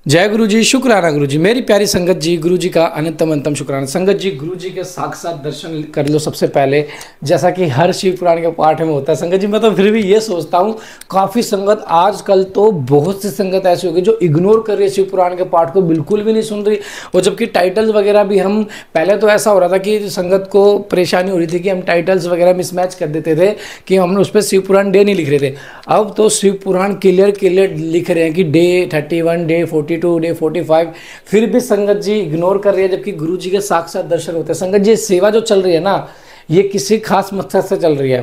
जय गुरु जी, शुक्राना गुरु जी। मेरी प्यारी संगत जी, गुरु जी का अनंतम अंतम शुक्राना। संगत जी, गुरु जी के साक्षात दर्शन कर लो सबसे पहले, जैसा कि हर शिव पुराण के पाठ में होता है। संगत जी, मैं तो फिर भी ये सोचता हूँ, काफ़ी संगत आजकल तो बहुत सी संगत ऐसी होगी जो इग्नोर कर रही है शिव पुराण के पाठ को, बिल्कुल भी नहीं सुन रही। और जबकि टाइटल्स वगैरह भी हम पहले तो ऐसा हो रहा था कि संगत को परेशानी हो रही थी कि हम टाइटल्स वगैरह मिसमैच कर देते थे कि हम उस पर शिव पुराण डे नहीं लिख रहे थे। अब तो शिव पुराण क्लियर क्लियर लिख रहे हैं कि डे 31, डे 42, डे 45, फिर भी संगत जी इग्नोर कर रही है, जबकि गुरु जी के साक्षात दर्शन होते हैं। संगत जी, सेवा जो चल रही है ना, ये किसी खास मकसद से चल रही है।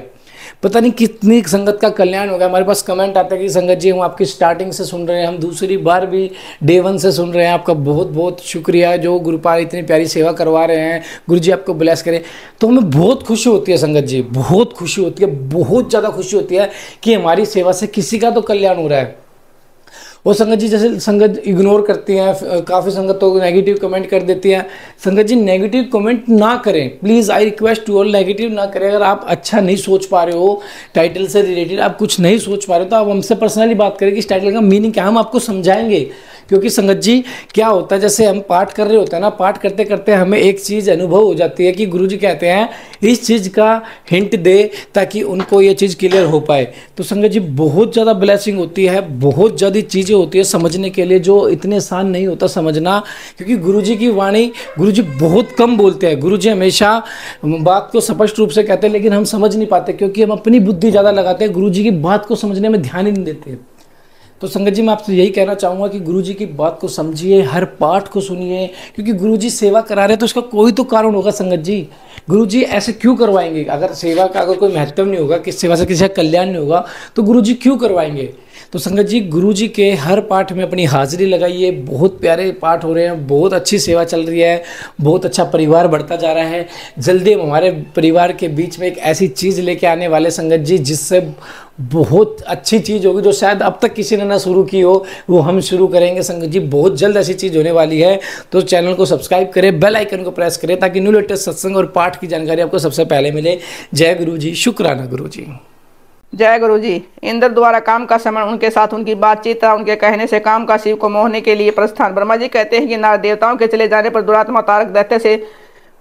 पता नहीं कितनी संगत का कल्याण हो गया। हमारे पास कमेंट आता है कि संगत जी, हम आपकी स्टार्टिंग से सुन रहे हैं, हम दूसरी बार भी डे 1 से सुन रहे हैं। आपका बहुत बहुत शुक्रिया जो गुरुपाल इतनी प्यारी सेवा करवा रहे हैं। गुरु जी आपको ब्लेस करें। तो हमें बहुत खुशी होती है संगत जी, बहुत खुशी होती है, बहुत ज़्यादा खुशी होती है कि हमारी सेवा से किसी का तो कल्याण हो रहा है। वो संगत जी, जैसे संगत इग्नोर करती हैं, काफ़ी संगत तो नेगेटिव कमेंट कर देती हैं। संगत जी, नेगेटिव कमेंट ना करें please, I request to all, negative ना करें। अगर आप अच्छा नहीं सोच पा रहे हो, टाइटल से रिलेटेड आप कुछ नहीं सोच पा रहे हो, तो आप हमसे पर्सनली बात करें कि इस टाइटल का मीनिंग क्या है, हम आपको समझाएंगे। क्योंकि संगत जी क्या होता है, जैसे हम पाठ कर रहे होते हैं ना, पाठ करते करते हमें एक चीज़ अनुभव हो जाती है कि गुरुजी कहते हैं इस चीज़ का हिंट दे ताकि उनको ये चीज़ क्लियर हो पाए। तो संगत जी, बहुत ज़्यादा ब्लेसिंग होती है, बहुत ज़्यादा चीज़ें होती है समझने के लिए, जो इतने आसान नहीं होता समझना। क्योंकि गुरुजी की वाणी, गुरुजी बहुत कम बोलते हैं। गुरुजी हमेशा बात को स्पष्ट रूप से कहते हैं, लेकिन हम समझ नहीं पाते क्योंकि हम अपनी बुद्धि ज़्यादा लगाते हैं, गुरुजी की बात को समझने में ध्यान ही नहीं देते। तो संगत जी, मैं आपसे यही कहना चाहूँगा कि गुरुजी की बात को समझिए, हर पाठ को सुनिए, क्योंकि गुरुजी सेवा करा रहे हैं तो उसका कोई तो कारण होगा। संगत जी, गुरुजी ऐसे क्यों करवाएंगे? अगर सेवा का अगर कोई महत्व नहीं होगा, कि सेवा से किसी का कल्याण नहीं होगा, तो गुरुजी क्यों करवाएंगे? तो संगत जी, गुरुजी के हर पाठ में अपनी हाजिरी लगाइए। बहुत प्यारे पाठ हो रहे हैं, बहुत अच्छी सेवा चल रही है, बहुत अच्छा परिवार बढ़ता जा रहा है। जल्दी हम हमारे परिवार के बीच में एक ऐसी चीज़ लेके आने वाले संगत जी, जिससे बहुत अच्छी चीज़ होगी, जो शायद अब तक किसी ने ना शुरू की हो, वो हम शुरू करेंगे संगत जी। बहुत जल्द ऐसी चीज़ होने वाली है। तो चैनल को सब्सक्राइब करें, बेल आइकन को प्रेस करें, ताकि न्यू लेटेस्ट सत्संग और पाठ की जानकारी आपको सबसे पहले मिले। जय गुरु जी, शुक्राना गुरु जी। जय गुरु जी। इंद्र द्वारा काम का समरण, उनके साथ उनकी बातचीत तथा उनके कहने से काम का शिव को मोहने के लिए प्रस्थान। ब्रह्मा जी कहते हैं कि नारद देवताओं के चले जाने पर दुरात्मा तारक दैत्य से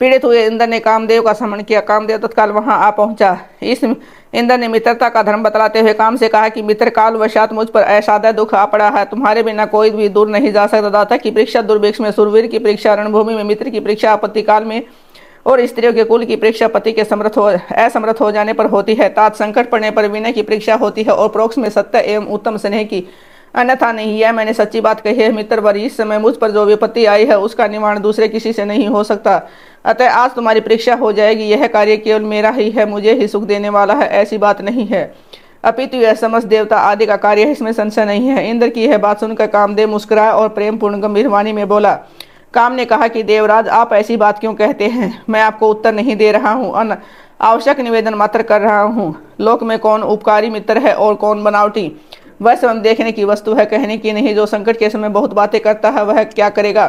पीड़ित हुए इंद्र ने कामदेव का समरण किया। कामदेव तत्काल वहां आ पहुंचा। इस इंद्र ने मित्रता का धर्म बतलाते हुए काम से कहा कि मित्र, काल वशात मुझ पर असाध्य दुख आ पड़ा है, तुम्हारे बिना कोई भी दूर नहीं जा सकता। दाता की परीक्षा दुर्भिक्ष में, सुरवीर की परीक्षा रणभूमि में, मित्र की परीक्षा आपत्ति काल में, और स्त्रियों के कुल की परीक्षा पति के असमर्थ हो जाने पर होती है। तात संकट पड़ने पर विनय की परीक्षा होती है, और प्रोक्ष में सत्य एवं उत्तम स्नेह की, अन्यथा नहीं। यह मैंने सच्ची बात कही है मित्र वर, इस समय मुझ पर जो विपत्ति आई है उसका निवारण दूसरे किसी से नहीं हो सकता। अतः आज तुम्हारी परीक्षा हो जाएगी। यह कार्य केवल मेरा ही है, मुझे ही सुख देने वाला है, ऐसी बात नहीं है, अपितु यह समस्त देवता आदि का कार्य है, इसमें संशय नहीं है। इंद्र की यह बात सुनकर कामदेव मुस्कुराया और प्रेम पूर्ण गंभीर वाणी में बोला। काम ने कहा कि देवराज, आप ऐसी बात क्यों कहते हैं? मैं आपको उत्तर नहीं दे रहा हूँ, आवश्यक निवेदन मात्र कर रहा हूँ। लोक में कौन उपकारी मित्र है और कौन बनावटी, वह स्वयं देखने की वस्तु है, कहने की नहीं। जो संकट के समय बहुत बातें करता है वह क्या करेगा?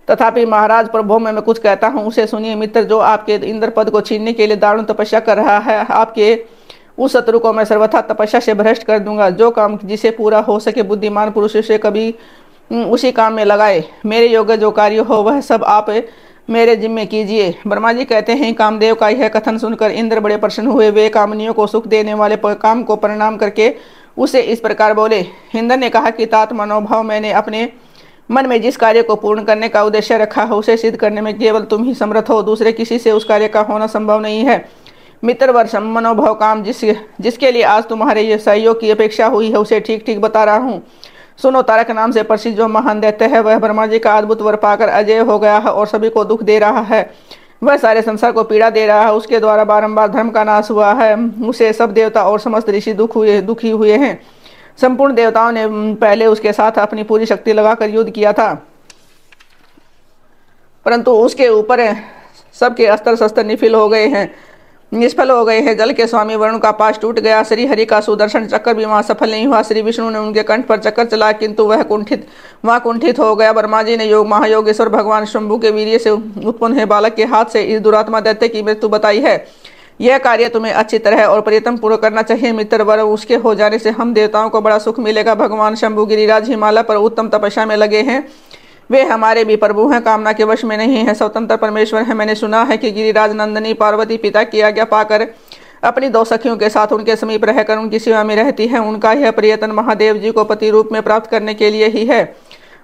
तथापि महाराज प्रभु, मैं कुछ कहता हूँ उसे सुनिए। मित्र, जो आपके इंद्र पद को छीनने के लिए दारुण तपस्या कर रहा है, आपके उस शत्रु को मैं सर्वथा तपस्या से भ्रष्ट कर दूंगा। जो काम जिसे पूरा हो सके बुद्धिमान पुरुष से कभी उसी काम में लगाए। मेरे योग्य जो कार्य हो वह सब आप मेरे जिम्मे कीजिए। ब्रह्मा जी कहते हैं, कामदेव का यह कथन सुनकर इंद्र बड़े प्रसन्न हुए। वे कामनियों को सुख देने वाले काम को प्रणाम करके उसे इस प्रकार बोले। इंद्र ने कहा कि तात मनोभाव, मैंने अपने मन में जिस कार्य को पूर्ण करने का उद्देश्य रखा है उसे सिद्ध करने में केवल तुम ही समर्थ हो, दूसरे किसी से उस कार्य का होना संभव नहीं है। मित्रवर, मनोभाव काम जिसके लिए आज तुम्हारे ये सहयोग की अपेक्षा हुई है उसे ठीक ठीक बता रहा हूँ। सुनो, तारक नाम से प्रसिद्ध जो महान दैत्य है, वह ब्रह्मा जी का अद्भुत वर पाकर अजय हो गया है और सभी को दुख दे रहा है। वह सारे संसार को पीड़ा दे रहा है। उसके द्वारा बारंबार धर्म का नाश हुआ है। उसे सब देवता और समस्त ऋषि दुखी हुए हैं। संपूर्ण देवताओं ने पहले उसके साथ अपनी पूरी शक्ति लगाकर युद्ध किया था, परंतु उसके ऊपर सबके अस्त्र शस्त्र निष्फल हो गए हैं। जल के स्वामी वरुण का पाश टूट गया। श्री हरि का सुदर्शन चक्र भी वहां सफल नहीं हुआ। श्री विष्णु ने उनके कंठ पर चक्कर चलाया, किंतु वह कुंठित हो गया। ब्रह्मा जी ने महायोगेश्वर भगवान शंभु के वीर्य से उत्पन्न है बालक के हाथ से इस दुरात्मा दैत्य की मृत्यु बताई है। यह कार्य तुम्हें अच्छी तरह और प्रयत्न पूर्वक करना चाहिए मित्र, वर उसके हो जाने से हम देवताओं को बड़ा सुख मिलेगा। भगवान शंभु गिरिराज हिमालय पर उत्तम तपस्या में लगे हैं, वे हमारे भी प्रभु हैं, कामना के वश में नहीं है, स्वतंत्र परमेश्वर है। मैंने सुना है कि गिरिराज नंदनी पार्वती पिता की आज्ञा पाकर अपनी 2 सखियों के साथ उनके समीप रहकर उनकी सेवा में रहती है। उनका यह प्रयत्न महादेव जी को पति रूप में प्राप्त करने के लिए ही है,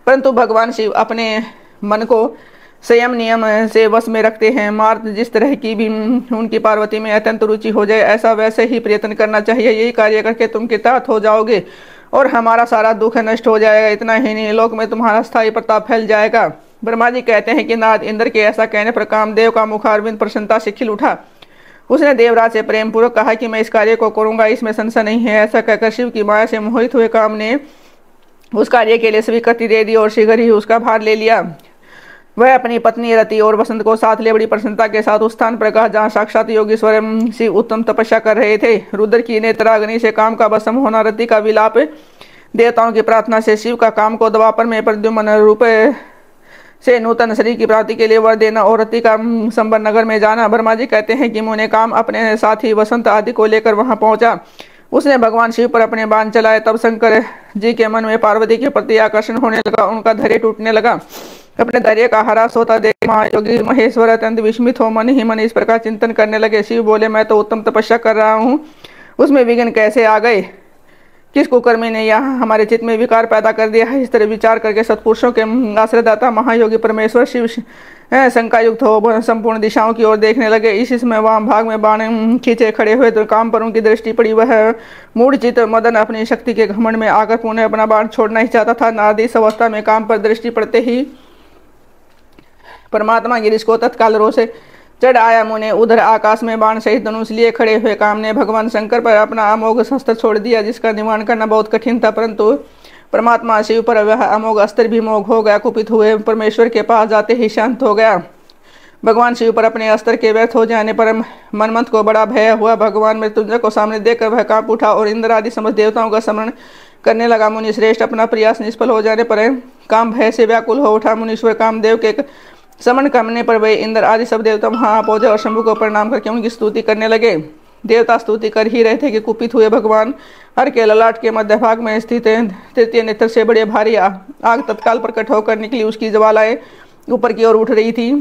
परंतु भगवान शिव अपने मन को संयम नियम से वश में रखते हैं। मार्ग जिस तरह की भी उनकी पार्वती में अत्यंत रुचि हो जाए, ऐसा वैसे ही प्रयत्न करना चाहिए। यही कार्य करके तुम कृतार्थ हो जाओगे और हमारा सारा दुख नष्ट हो जाएगा। इतना ही नहीं, लोक में तुम्हारा स्थायी प्रताप फैल जाएगा। ब्रह्मा जी कहते हैं कि नारद इंद्र के ऐसा कहने पर कामदेव का मुखारविंद प्रसन्नता से खिल उठा। उसने देवराज से प्रेम पूर्वक कहा कि मैं इस कार्य को करूंगा, इसमें संशय नहीं है। ऐसा कहकर शिव की माया से मोहित हुए काम ने उस कार्य के लिए स्वीकृति दे दी और शीघ्र ही उसका भार ले लिया। वह अपनी पत्नी रति और वसंत को साथ ले बड़ी प्रसन्नता के साथ उस स्थान पर गया जहाँ साक्षात योगीश्वर शिव उत्तम तपस्या कर रहे थे। रुद्र की नेत्राग्नि से काम का भस्म होना, रति का विलाप, देवताओं की प्रार्थना से शिव का काम को द्वापर में प्रद्युम्न रूप से नूतन शरीर की प्राप्ति के लिए वर देना और रति का संबर नगर में जाना। ब्रह्मा जी कहते हैं कि मुने काम अपने साथी वसंत आदि को लेकर वहां पहुंचा। उसने भगवान शिव पर अपने बाण चलाए, तब शंकर जी के मन में पार्वती के प्रति आकर्षण होने लगा, उनका धैर्य टूटने लगा। अपने धैर्य का ह्रास होता देख महायोगी महेश्वर अत्यंत विस्मित हो मन ही मन इस प्रकार चिंतन करने लगे। शिव बोले, मैं तो उत्तम तपस्या कर रहा हूँ, उसमें विघ्न कैसे आ गए? किस कुकर्मी ने यहाँ हमारे चित्त में विकार पैदा कर दिया है? इस तरह विचार करके सत्पुरुषों के आश्रयदाता महायोगी परमेश्वर शिव शंका युक्त हो संपूर्ण दिशाओं की ओर देखने लगे। इस समय वाम भाग में बाण खींचे खड़े हुए तो काम पर उनकी दृष्टि पड़ी। वह मूढ़चित मदन अपनी शक्ति के घमंड में आकर पुनः अपना बाण छोड़ना ही चाहता था। नारद इस अवस्था में काम पर दृष्टि पड़ते ही परमात्मा गिरीश को तत्काल रोष चढ़ आया। मुने उधर आकाश में बाण सहित धनुष लिए खड़े हुए काम ने भगवान शंकर पर अपना अमोघ शस्त्र छोड़ दिया, जिसका निर्माण करना बहुत कठिन था, परंतु परमात्मा शिव पर वह अमोघ अस्त्र भी मोघ हो गया। कुपित हुए परमेश्वर के पास जाते ही शांत हो गया। भगवान शिव पर अपने अस्त्र के व्यर्थ हो जाने पर मनमंत को बड़ा भय हुआ। भगवान मृत्युंजय को सामने देखकर वह कांप उठा और इंद्र आदि समस्त देवताओं का स्मरण करने लगा। मुनि श्रेष्ठ अपना प्रयास निष्फल हो जाने पर काम भय से व्याकुल हो उठा। मुनीश्वर कामदेव के समन करने पर वे इंद्र आदि सब देवता वहां पहुंचे और शंभु को प्रणाम करके उनकी स्तुति करने लगे। देवता स्तुति कर ही रहे थे कि कुपित हुए भगवान हर के ललाट के मध्य भाग में स्थित तृतीय नेत्र से बड़े भारी आग तत्काल प्रकट होकर निकली। उसकी ज्वालाएं ऊपर की ओर उठ रही थी।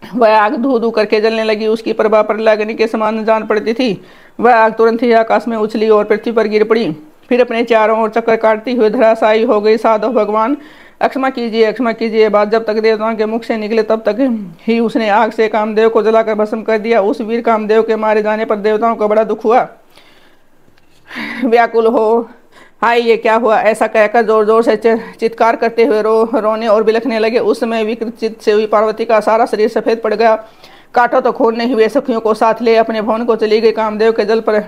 वह आग धू धू करके जलने लगी। उसकी प्रभा प्रलयाग्नि के समान जान पड़ती थी। वह आग तुरंत ही आकाश में उछली और पृथ्वी पर गिर पड़ी, फिर अपने चारों ओर चक्कर काटती हुए धराशायी हो गई। साधो भगवान क्षमा कीजिए बात जब तक देवताओं के मुख से निकले तब तक ही उसने आग से कामदेव को जलाकर भस्म कर दिया। उस वीर कामदेव के मारे जाने पर देवताओं को बड़ा दुख हुआ। व्याकुल हो हाय ये क्या हुआ, ऐसा कहकर जोर जोर से चित्कार करते हुए रोने और बिलखने लगे। उस समय विकृत चित्त से हुई पार्वती का सारा शरीर सफेद पड़ गया। काटो तो खोलने हुए सखियों को साथ ले अपने भवन को चली गई। कामदेव के जल पर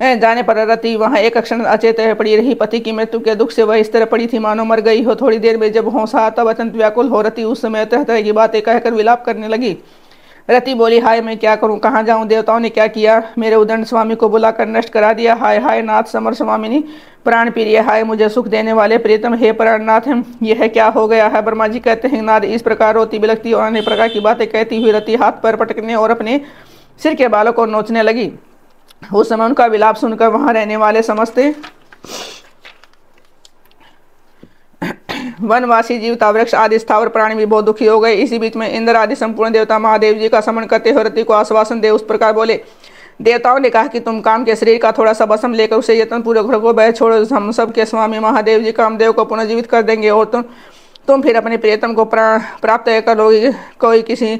जाने पर रति वहां एक क्षण अचेत पड़ी रही। पति की मृत्यु के दुख से वह इस तरह पड़ी थी मानो मर गई हो। थोड़ी देर में जब होश आया तब अत्यंत व्याकुल हो रति उस समय तरह तरह की बातें कहकर विलाप करने लगी। रति बोली, हाय मैं क्या करूं, कहाँ जाऊं, देवताओं ने क्या किया, मेरे उदंड स्वामी को बुलाकर नष्ट करा दिया। हाय हाय नाथ समर स्वामिनी प्राण प्रिय, हाय मुझे सुख देने वाले प्रियतम, हे प्राणनाथ यह क्या हो गया है। ब्रह्मा जी कहते हैं नारद इस प्रकार रोती बिलखती और अन्य प्रकार की बातें कहती हुई रति हाथ पर पटकने और अपने सिर के बालों को नोचने लगी। उस समय उनका विलाप सुनकर वहां रहने वाले समस्त वनवासी जीवता वृक्ष आदि स्थावर प्राणी भी बहुत दुखी हो गए। इसी बीच में इंद्र आदि संपूर्ण देवता महादेव जी का समन करते हुए रति को आश्वासन दे उस प्रकार बोले। देवताओं ने कहा कि तुम काम के शरीर का थोड़ा सा भस्म लेकर उसे यत्न पूर्वक घर को बह छोड़ो। हम सब के स्वामी महादेव जी कामदेव को पुनर्जीवित कर देंगे और तुम फिर अपने प्रियतम को प्राप्त करोगे। कोई किसी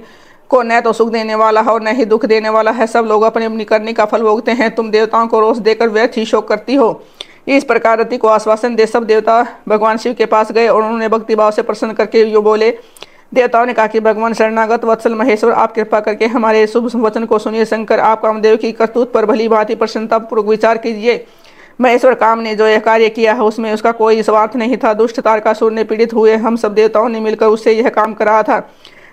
को न तो सुख देने वाला है और न ही दुख देने वाला है। सब लोग अपनी अपनी करने का फल भोगते हैं। तुम देवताओं को रोष देकर व्यर्थ ही शोक करती हो। इस प्रकार रति को आश्वासन दे सब देवता भगवान शिव के पास गए और उन्होंने भक्तिभाव से प्रसन्न करके यो बोले। देवताओं ने कहा कि भगवान शरणागत वत्सल महेश्वर आप कृपा करके हमारे शुभ वचन को सुनिए। शंकर आप कामदेव की करतूत पर भली भांति प्रसन्नता पूर्वक विचार कीजिए। महेश्वर काम ने जो यह कार्य किया है उसमें उसका कोई स्वार्थ नहीं था। दुष्ट तारकासुर ने पीड़ित हुए हम सब देवताओं ने मिलकर उससे यह काम करा था।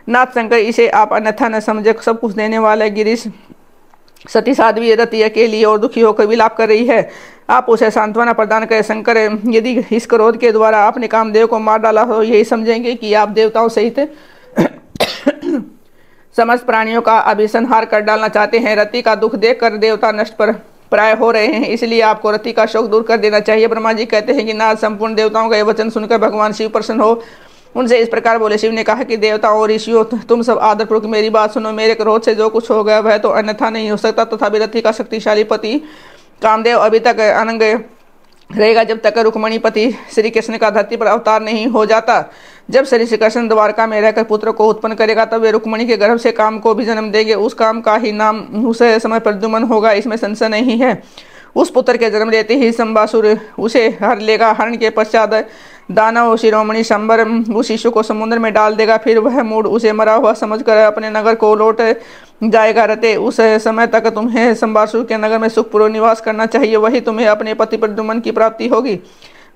नाथ शंकर इसे आप अन्यथा न समझे, सब कुछ देने वाले गिरीश सती साध्वी रति अकेली और दुखी होकर विलाप कर रही है। आप उसे सांत्वना प्रदान करें। शंकर यदि इस क्रोध के द्वारा आपने कामदेव को मार डाला हो यही समझेंगे कि आप देवताओं सहित समस्त प्राणियों का अभिसंहार कर डालना चाहते हैं। रति का दुख देखकर देवता नष्ट पर प्राय हो रहे हैं, इसलिए आपको रति का शोक दूर कर देना चाहिए। ब्रह्मा जी कहते हैं कि नारद संपूर्ण देवताओं का यह वचन सुनकर भगवान शिव प्रसन्न हो उनसे इस प्रकार बोले। शिव ने कहा कि देवताओं और ऋषियों, तुम सब आदरपूर्वक मेरी बात सुनो। मेरे क्रोध से जो कुछ हो गया वह तो अन्यथा नहीं हो सकता, तथापि रति का शक्तिशाली पति कामदेव अभी तक अनंग रहेगा जब तक रुक्मणी पति श्री कृष्ण का धरती पर अवतार नहीं हो जाता। जब श्री कृष्ण द्वारका में रहकर पुत्र को उत्पन्न करेगा तब वे रुक्मणी के गर्भ से काम को भी जन्म देंगे। उस काम का ही नाम उस समय प्रद्युम्न होगा, इसमें संशय नहीं है। उस पुत्र के जन्म लेते ही संबासुर उसे हर लेगा। हरण के पश्चात दानव शिरोमणि शंबर उस शिशु को समुद्र में डाल देगा। फिर वह मूड उसे मरा हुआ समझकर अपने नगर को लौट जाएगा। रते उस समय तक तुम्हें संबासुर के नगर में सुखपूर्वक निवास करना चाहिए, वही तुम्हें अपने पति प्रद्युम्न की प्राप्ति होगी।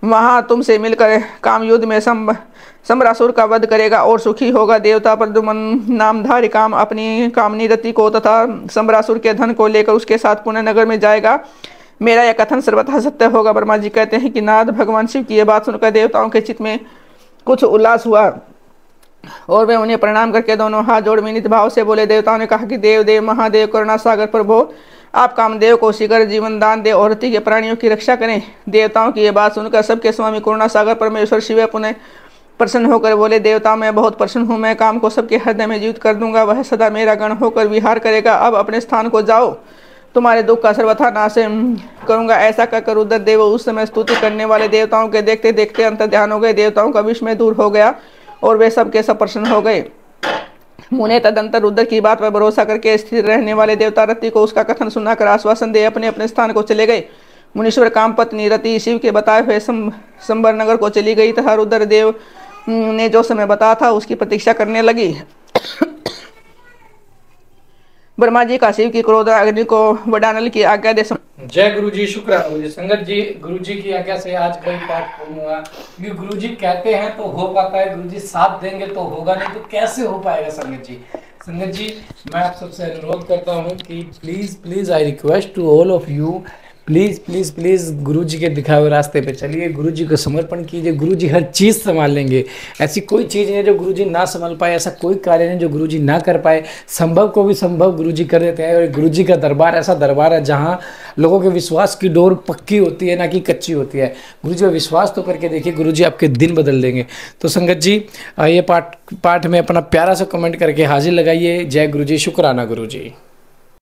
वहाँ तुमसे मिलकर काम युद्ध में संबरासुर का वध करेगा और सुखी होगा। देवता प्रद्युम्न नामधारी काम अपनी कामनी रति को तथा संबरासुर के धन को लेकर उसके साथ पुनः नगर में जाएगा। मेरा यह कथन सर्वथा सत्य होगा। ब्रह्मा जी कहते हैं कि नारद भगवान शिव की यह बात सुनकर देवताओं के चित्त में कुछ उल्लास हुआ और वे उन्हें प्रणाम करके दोनों हाथ जोड़ विनीत भाव से बोले। देवताओं ने कहा कि देव देव महादेव करुणा सागर प्रभु, आप कामदेव को शीघ्र जीवन दान दे और रति के प्राणियों की रक्षा करें। देवताओं की यह बात सुनकर सबके स्वामी करुणा सागर परमेश्वर शिव पुनः प्रसन्न होकर बोले। देवताओं मैं बहुत प्रसन्न हूँ, मैं काम को सबके हृदय में जीवित कर दूंगा, वह सदा मेरा गण होकर विहार करेगा। अब अपने स्थान को जाओ, तुम्हारे दुख का सर्वथा नाश करूंगा। ऐसा कहकर रुद्र देव उस समय स्तुति करने वाले देवताओं के देखते देखते अंतर्ध्यान हो गए। देवताओं का विस्मय दूर हो गया और वे सबके सब प्रसन्न हो गए। मुने तदंतर रुद्र की बात पर भरोसा करके स्थिर रहने वाले देवता रति को उसका कथन सुनाकर आश्वासन दे अपने अपने स्थान को चले गए। मुनीश्वर काम पत्नी रति शिव के बताए हुए संबर नगर को चली गई तथा रुद्र देव ने जो समय बताया था उसकी प्रतीक्षा करने लगी। ब्रह्मा जी का शिव की क्रोध अग्नि को वडानल की आज्ञा दे। जय गुरु जी, शुक्र गुरु संगत जी। गुरु जी की आज्ञा से आज कोई पाठ पूर्ण हुआ, क्योंकि गुरु जी कहते हैं तो हो पाता है, गुरु जी साथ देंगे तो होगा, नहीं तो कैसे हो पाएगा। संगत जी, संगत जी मैं आप सबसे अनुरोध करता हूँ कि please please I request to all of you, please please please Guru ji के दिखाए हुए रास्ते पे चलिए, गुरु जी को समर्पण कीजिए। गुरु जी हर चीज़ संभाल लेंगे। ऐसी कोई चीज़ नहीं है जो गुरु जी ना संभाल पाए, ऐसा कोई कार्य नहीं जो गुरु जी ना कर पाए। संभव को भी संभव गुरु जी कर देते हैं। और गुरु जी का दरबार ऐसा दरबार है जहाँ लोगों के विश्वास की डोर पक्की होती है, ना कि कच्ची होती है। गुरु जी विश्वास तो करके देखिए, गुरु जी आपके दिन बदल देंगे। तो संगत जी ये पाठ में अपना प्यारा सा कमेंट करके हाजिर लगाइए। जय गुरु जी, शुक्राना गुरु जी।